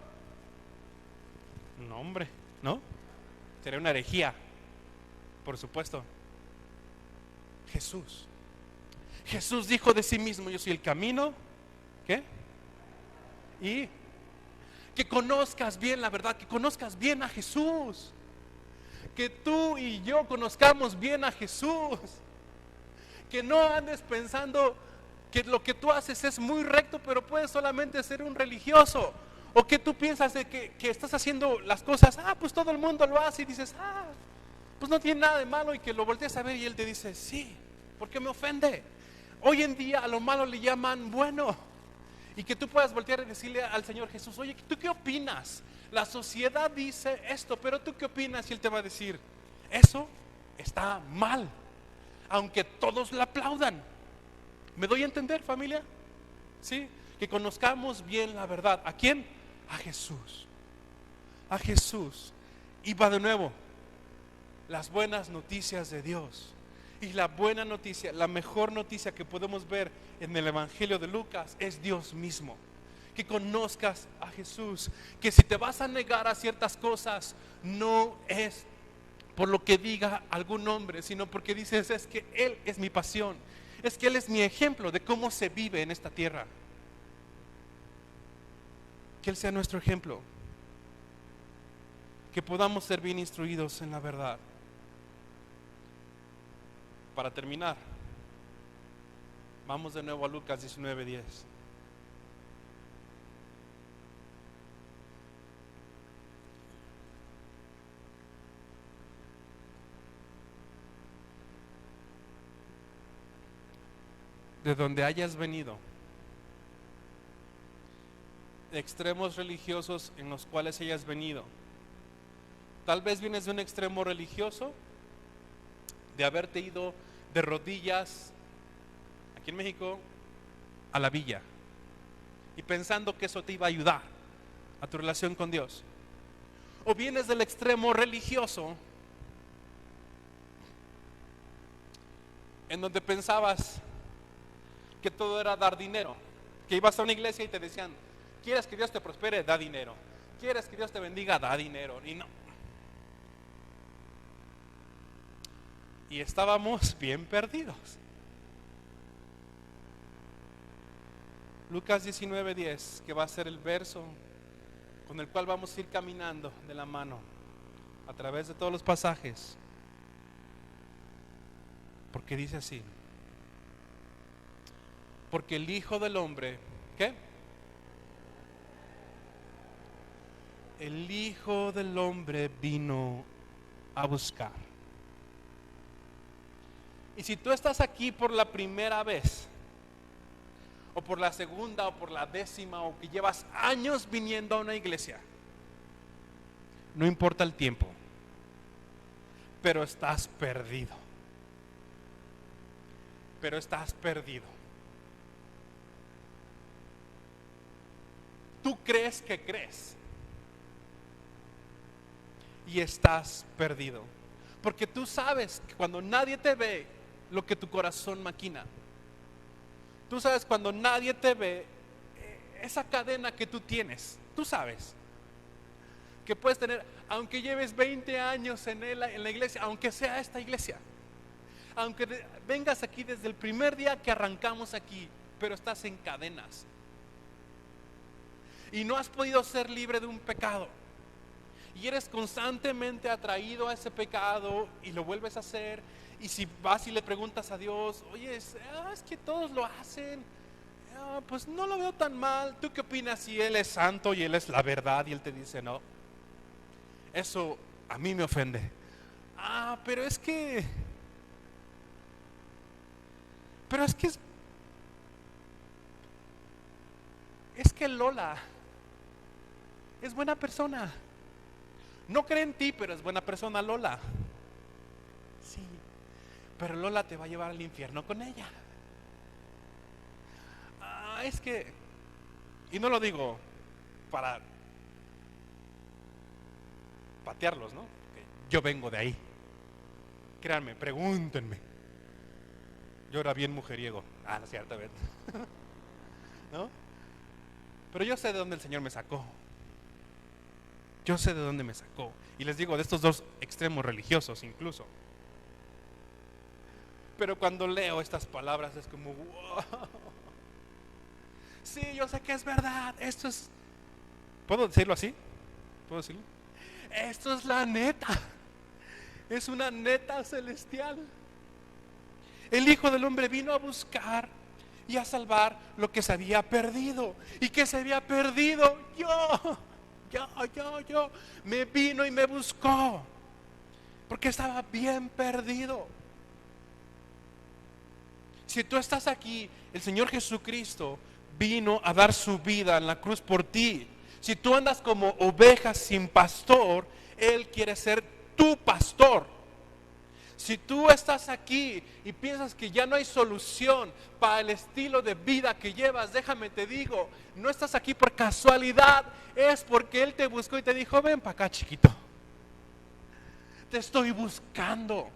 No, hombre, ¿no? Sería una herejía, por supuesto. Jesús. Jesús dijo de sí mismo, yo soy el camino. ¿Qué? Y que conozcas bien la verdad, que conozcas bien a Jesús. Que tú y yo conozcamos bien a Jesús. Que no andes pensando que lo que tú haces es muy recto, pero puedes solamente ser un religioso. O que tú piensas de que estás haciendo las cosas, pues todo el mundo lo hace y dices, pues no tiene nada de malo, y que lo voltees a ver y él te dice, sí, porque me ofende. Hoy en día a lo malo le llaman bueno. Y que tú puedas voltear y decirle al Señor Jesús, oye, ¿tú qué opinas? La sociedad dice esto, pero ¿tú qué opinas? Y Él te va a decir, eso está mal, aunque todos la aplaudan. ¿Me doy a entender, familia? ¿Sí? Que conozcamos bien la verdad. ¿A quién? A Jesús. A Jesús. Y va de nuevo, las buenas noticias de Dios. Y la buena noticia, la mejor noticia que podemos ver en el Evangelio de Lucas es Dios mismo. Que conozcas a Jesús. Que si te vas a negar a ciertas cosas, no es por lo que diga algún hombre, sino porque dices, es que Él es mi pasión. Es que Él es mi ejemplo de cómo se vive en esta tierra. Que Él sea nuestro ejemplo. Que podamos ser bien instruidos en la verdad. Para terminar, vamos de nuevo a Lucas 19:10. De donde hayas venido, de extremos religiosos en los cuales hayas venido. Tal vez vienes de un extremo religioso, de haberte ido de rodillas aquí en México a la villa y pensando que eso te iba a ayudar a tu relación con Dios. O vienes del extremo religioso en donde pensabas que todo era dar dinero, que ibas a una iglesia y te decían, ¿quieres que Dios te prospere? Da dinero. ¿Quieres que Dios te bendiga? Da dinero. Y no. Y estábamos bien perdidos. Lucas 19:10, que va a ser el verso con el cual vamos a ir caminando de la mano a través de todos los pasajes. Porque dice así: porque el Hijo del Hombre, ¿qué? El Hijo del Hombre vino a buscar. Y si tú estás aquí por la primera vez, o por la segunda, o por la décima, o que llevas años viniendo a una iglesia, no importa el tiempo, pero estás perdido. Pero estás perdido. Tú crees que crees y estás perdido. Porque tú sabes que cuando nadie te ve, lo que tu corazón maquina. Tú sabes cuando nadie te ve, esa cadena que tú tienes, tú sabes que puedes tener, aunque lleves 20 años en la iglesia, aunque sea esta iglesia, aunque vengas aquí desde el primer día que arrancamos aquí, pero estás en cadenas y no has podido ser libre de un pecado y eres constantemente atraído a ese pecado y lo vuelves a hacer. Y si vas y le preguntas a Dios, oye, es que todos lo hacen, pues no lo veo tan mal. ¿Tú qué opinas si Él es santo y Él es la verdad y Él te dice no? Eso a mí me ofende. Pero es que es que Lola es buena persona. No cree en ti, pero es buena persona Lola. Sí, pero Lola te va a llevar al infierno con ella. Es que, y no lo digo para patearlos, ¿no? Yo vengo de ahí. Créanme, pregúntenme. Yo era bien mujeriego. No es cierto, ¿ves? ¿No? Pero yo sé de dónde el Señor me sacó. Yo sé de dónde me sacó. Y les digo, de estos dos extremos religiosos incluso. Pero cuando leo estas palabras es como, wow. Sí, yo sé que es verdad. Esto es, ¿puedo decirlo así? ¿Puedo decirlo? Esto es la neta. Es una neta celestial. El Hijo del Hombre vino a buscar y a salvar lo que se había perdido. ¿Y qué se había perdido? Yo. Me vino y me buscó. Porque estaba bien perdido. Si tú estás aquí, el Señor Jesucristo vino a dar su vida en la cruz por ti. Si tú andas como ovejas sin pastor, Él quiere ser tu pastor. Si tú estás aquí y piensas que ya no hay solución para el estilo de vida que llevas, déjame te digo, no estás aquí por casualidad, es porque Él te buscó y te dijo, ven para acá, chiquito. Te estoy buscando.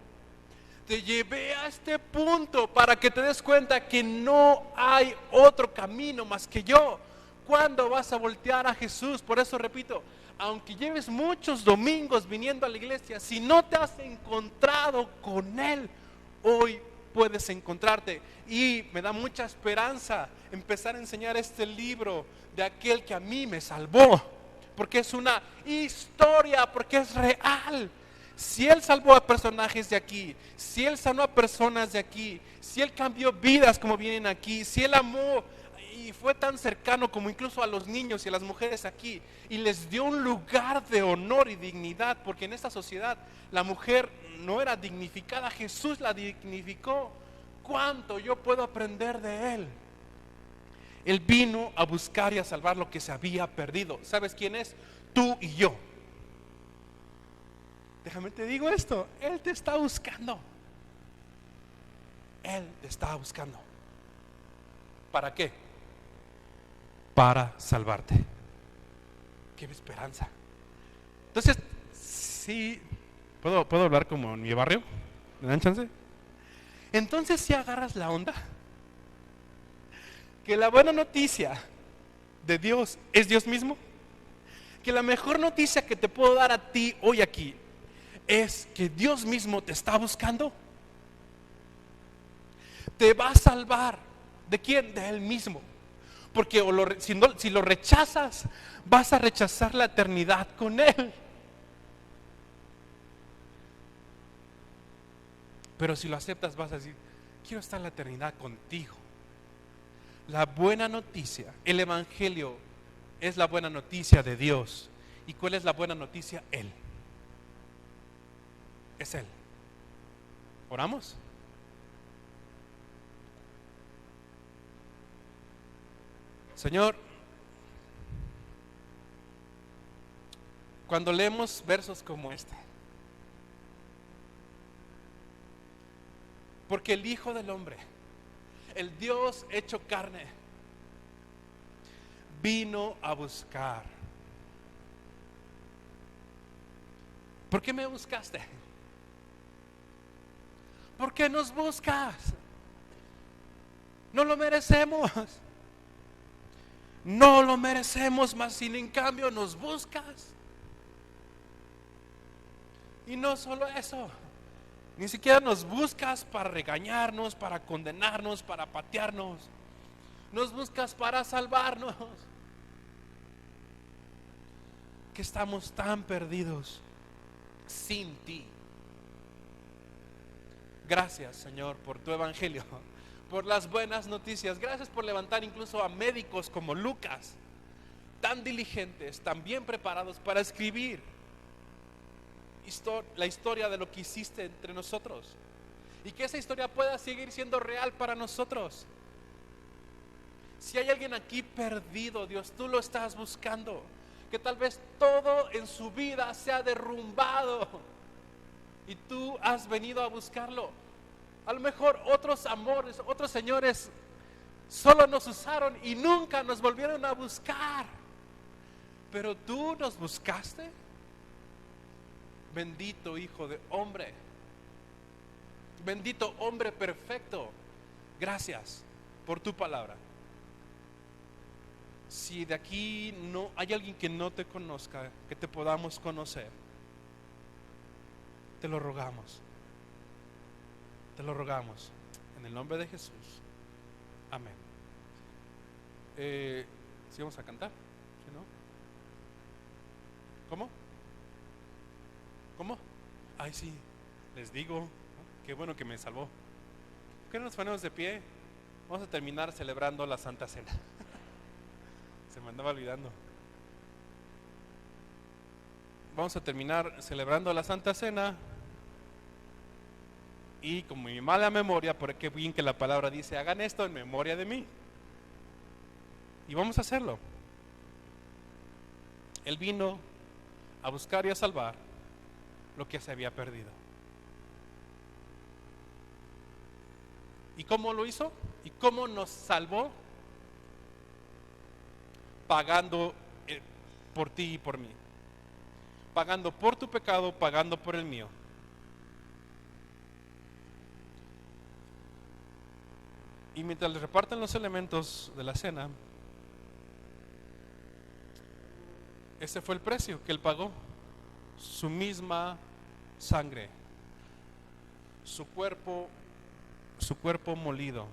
Te llevé a este punto para que te des cuenta que no hay otro camino más que yo. ¿Cuándo vas a voltear a Jesús? Por eso repito, aunque lleves muchos domingos viniendo a la iglesia, si no te has encontrado con Él, hoy puedes encontrarte. Y me da mucha esperanza empezar a enseñar este libro de aquel que a mí me salvó, porque es una historia, porque es real. Si Él salvó a personajes de aquí, si Él sanó a personas de aquí, si Él cambió vidas como vienen aquí, si Él amó y fue tan cercano como incluso a los niños y a las mujeres aquí, y les dio un lugar de honor y dignidad, porque en esta sociedad la mujer no era dignificada, Jesús la dignificó. ¿Cuánto yo puedo aprender de Él? Él vino a buscar y a salvar lo que se había perdido. ¿Sabes quién es? Tú y yo. Déjame te digo esto, Él te está buscando. Él te está buscando. ¿Para qué? Para salvarte. Qué esperanza. Entonces, sí, ¿puedo hablar como en mi barrio? ¿Me dan chance? Entonces, si agarras la onda, que la buena noticia de Dios es Dios mismo, que la mejor noticia que te puedo dar a ti hoy aquí es que Dios mismo te está buscando. Te va a salvar. ¿De quién? De Él mismo. Porque si lo rechazas, vas a rechazar la eternidad con Él. Pero si lo aceptas, vas a decir, quiero estar en la eternidad contigo. La buena noticia, el Evangelio es la buena noticia de Dios. ¿Y cuál es la buena noticia? Él. Es Él. ¿Oramos? Señor, cuando leemos versos como este, porque el Hijo del Hombre, el Dios hecho carne, vino a buscar. ¿Por qué me buscaste? qué nos buscas? No lo merecemos. No lo merecemos, mas sin en cambio nos buscas. Y no solo eso, ni siquiera nos buscas para regañarnos, para condenarnos, para patearnos. Nos buscas para salvarnos. Que estamos tan perdidos sin ti. Gracias, Señor, por tu evangelio, por las buenas noticias. Gracias por levantar incluso a médicos como Lucas, tan diligentes, tan bien preparados para escribir la historia de lo que hiciste entre nosotros, y que esa historia pueda seguir siendo real para nosotros. Si hay alguien aquí perdido, Dios, tú lo estás buscando, que tal vez todo en su vida se ha derrumbado y tú has venido a buscarlo. A lo mejor otros amores, otros señores solo nos usaron y nunca nos volvieron a buscar, pero tú nos buscaste. Bendito Hijo de hombre, bendito hombre perfecto. Gracias por tu palabra. Si de aquí no hay alguien que no te conozca, que te podamos conocer, te lo rogamos. Te lo rogamos en el nombre de Jesús. Amén. ¿Sí vamos a cantar? ¿Sí, no? ¿Cómo? ¿Cómo? Ay, sí, les digo, qué bueno que me salvó. ¿Por qué no nos ponemos de pie? Vamos a terminar celebrando la Santa Cena. Se me andaba olvidando. Vamos a terminar celebrando la Santa Cena. Y con mi mala memoria, porque bien que la palabra dice, hagan esto en memoria de mí. Y vamos a hacerlo. Él vino a buscar y a salvar lo que se había perdido. ¿Y cómo lo hizo? ¿Y cómo nos salvó? Pagando por ti y por mí. Pagando por tu pecado, pagando por el mío. Y mientras les reparten los elementos de la cena, ese fue el precio que él pagó. Su misma sangre, su cuerpo molido.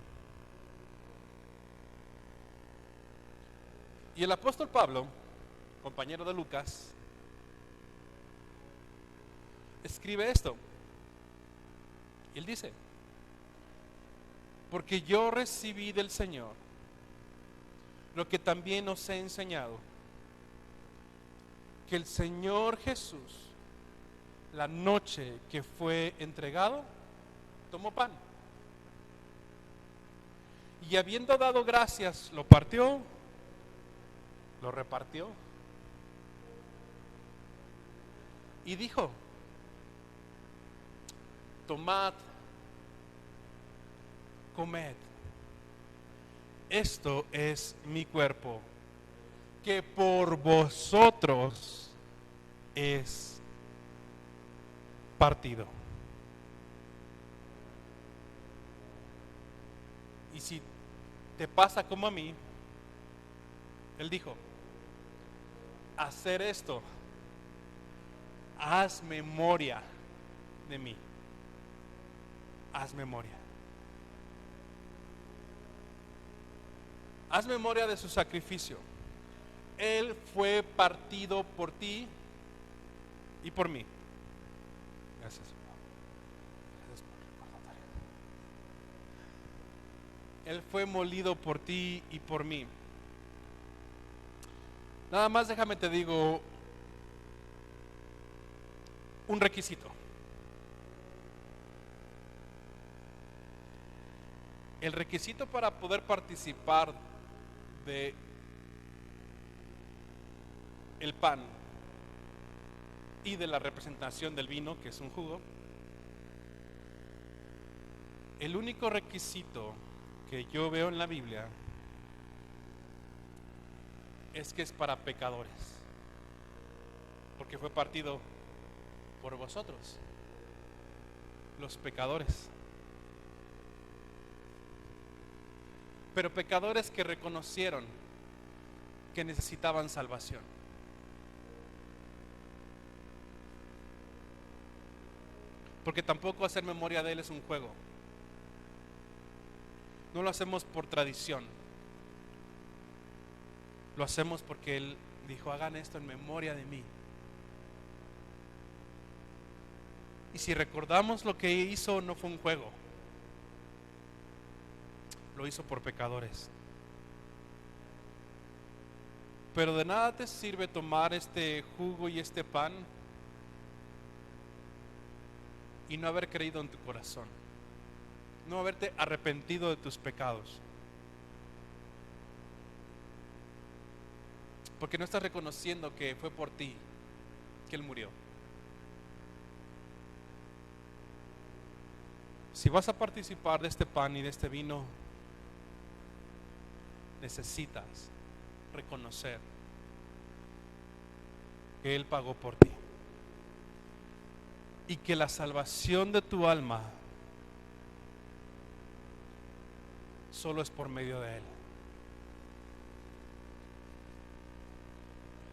Y el apóstol Pablo, compañero de Lucas, escribe esto. Y él dice: porque yo recibí del Señor lo que también os he enseñado, que el Señor Jesús, la noche que fue entregado, tomó pan y habiendo dado gracias, lo partió, lo repartió y dijo: tomad, comed, esto es mi cuerpo, que por vosotros es partido. Y si te pasa como a mí, él dijo: hacer esto, haz memoria de mí. Haz memoria. Haz memoria de su sacrificio. Él fue partido por ti y por mí. Gracias. Gracias por el recordatorio. Él fue molido por ti y por mí. Nada más déjame te digo un requisito. El requisito para poder participar de el pan y de la representación del vino, que es un jugo, el único requisito que yo veo en la Biblia es que es para pecadores, porque fue partido por vosotros, los pecadores. pero pecadores que reconocieron que necesitaban salvación. Porque tampoco hacer memoria de Él es un juego. No lo hacemos por tradición. Lo hacemos porque Él dijo: hagan esto en memoria de mí. Y si recordamos lo que hizo, no fue un juego. Lo hizo por pecadores. Pero de nada te sirve tomar este jugo y este pan y no haber creído en tu corazón, no haberte arrepentido de tus pecados, porque no estás reconociendo que fue por ti que Él murió. Si vas a participar de este pan y de este vino, necesitas reconocer que Él pagó por ti y que la salvación de tu alma solo es por medio de Él.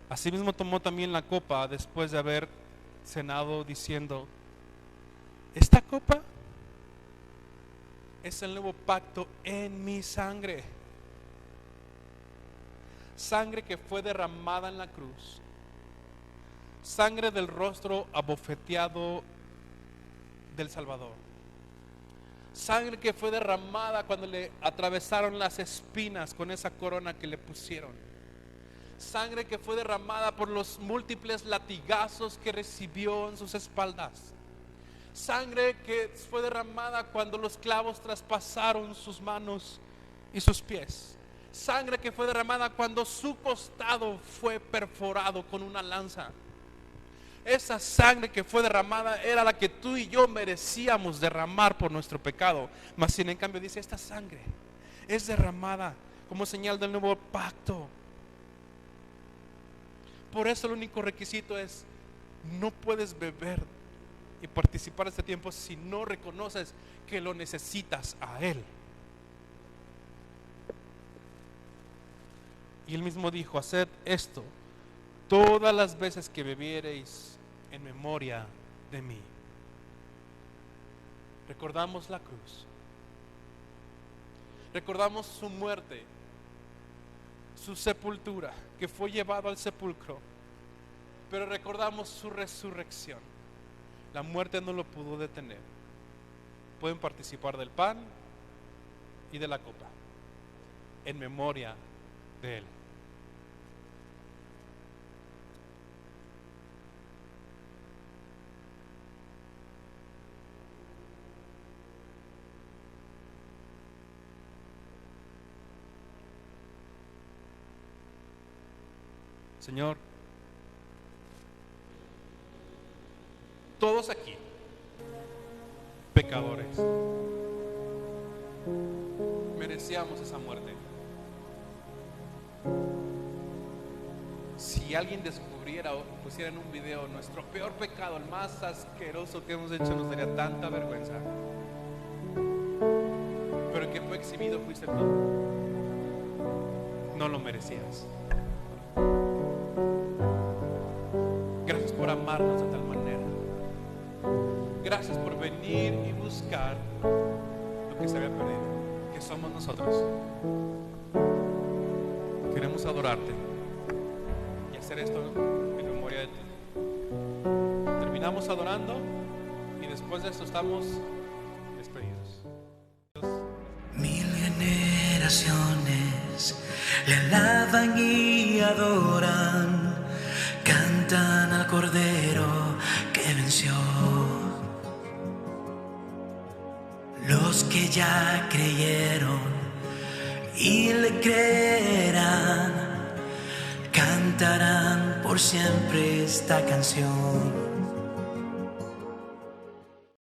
Asimismo tomó también la copa después de haber cenado, diciendo: esta copa es el nuevo pacto en mi sangre, sangre que fue derramada en la cruz, sangre del rostro abofeteado del Salvador, sangre que fue derramada cuando le atravesaron las espinas con esa corona que le pusieron, sangre que fue derramada por los múltiples latigazos que recibió en sus espaldas, sangre que fue derramada cuando los clavos traspasaron sus manos y sus pies, sangre que fue derramada cuando su costado fue perforado con una lanza. Esa sangre que fue derramada era la que tú y yo merecíamos derramar por nuestro pecado, mas sin en cambio dice: esta sangre es derramada como señal del nuevo pacto. Por eso el único requisito es: no puedes beber y participar de este tiempo si no reconoces que lo necesitas a Él. Y Él mismo dijo: haced esto todas las veces que bebiereis en memoria de mí. Recordamos la cruz, recordamos su muerte, su sepultura, que fue llevado al sepulcro, pero recordamos su resurrección. La muerte no lo pudo detener. Pueden participar del pan y de la copa en memoria de Él. Señor, todos aquí, pecadores, merecíamos esa muerte. Si alguien descubriera o pusiera en un video nuestro peor pecado, el más asqueroso que hemos hecho, nos daría tanta vergüenza. Pero el que fue exhibido fuiste tú. No lo merecías. Gracias por amarnos de tal manera. Gracias por venir y buscar lo que se había perdido, que somos nosotros. Queremos adorarte y hacer esto en memoria de ti. Terminamos adorando y después de esto estamos despedidos. Mil generaciones le alaban y adoran, cantan al Cordero que venció. Los que ya creyeron y le creerán, cantarán por siempre esta canción.